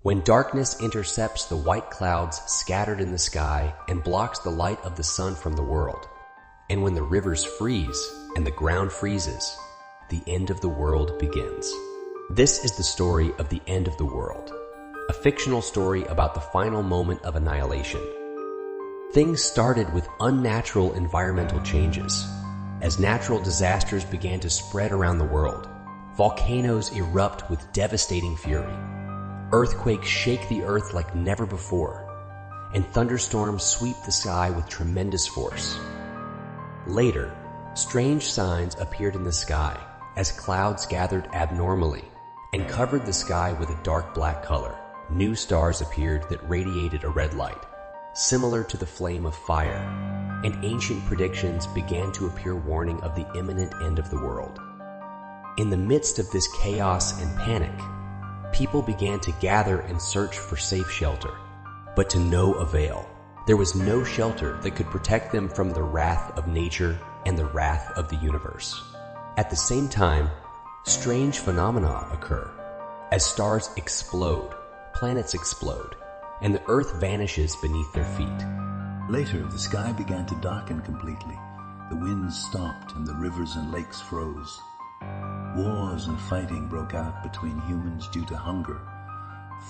When darkness intercepts the white clouds scattered in the sky and blocks the light of the sun from the world, and when the rivers freeze and the ground freezes, the end of the world begins. This is the story of the end of the world, a fictional story about the final moment of annihilation. Things started with unnatural environmental changes. As natural disasters began to spread around the world, volcanoes erupt with devastating fury. Earthquakes shake the earth like never before, and thunderstorms sweep the sky with tremendous force. Later, strange signs appeared in the sky as clouds gathered abnormally and covered the sky with a dark black color. New stars appeared that radiated a red light, similar to the flame of fire, and ancient predictions began to appear warning of the imminent end of the world. In the midst of this chaos and panic, people began to gather and search for safe shelter, but to no avail. There was no shelter that could protect them from the wrath of nature and the wrath of the universe. At the same time, strange phenomena occur. As stars explode, planets explode, and the earth vanishes beneath their feet. Later, the sky began to darken completely. The winds stopped and the rivers and lakes froze. Wars and fighting broke out between humans due to hunger.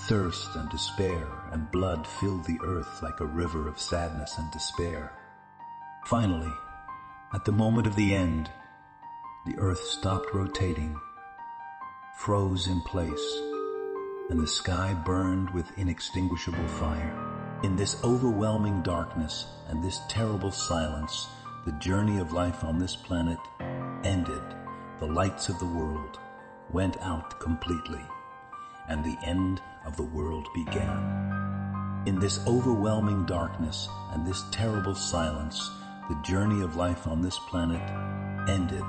Thirst and despair and blood filled the earth like a river of sadness and despair. Finally, at the moment of the end, the earth stopped rotating, froze in place, and the sky burned with inextinguishable fire. In this overwhelming darkness and this terrible silence, the journey of life on this planet ended. The lights of the world went out completely, and the end of the world began. In this overwhelming darkness and this terrible silence, the journey of life on this planet ended.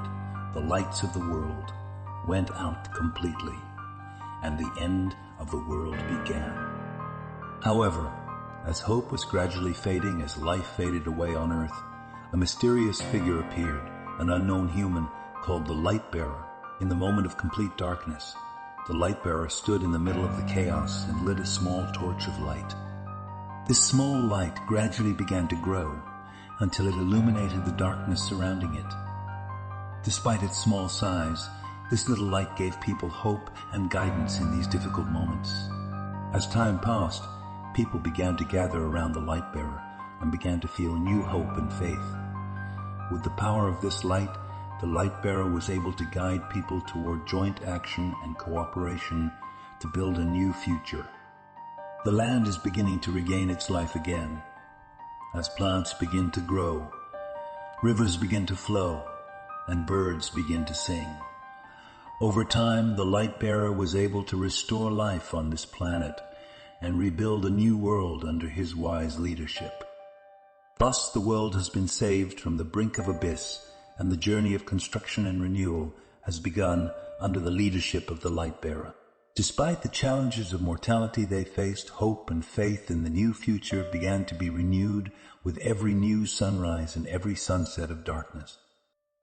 The lights of the world went out completely, and the end of the world began. However, as hope was gradually fading, as life faded away on Earth, a mysterious figure appeared, an unknown human called the Light-Bearer. In the moment of complete darkness, the Light-Bearer stood in the middle of the chaos and lit a small torch of light. This small light gradually began to grow until it illuminated the darkness surrounding it. Despite its small size, this little light gave people hope and guidance in these difficult moments. As time passed, people began to gather around the Light-Bearer and began to feel new hope and faith. With the power of this light, the Light-Bearer was able to guide people toward joint action and cooperation to build a new future. The land is beginning to regain its life again. As plants begin to grow, rivers begin to flow, and birds begin to sing. Over time, the Light-Bearer was able to restore life on this planet and rebuild a new world under his wise leadership. Thus, the world has been saved from the brink of abyss, and the journey of construction and renewal has begun under the leadership of the Light-Bearer. Despite the challenges of mortality they faced, hope and faith in the new future began to be renewed with every new sunrise and every sunset of darkness.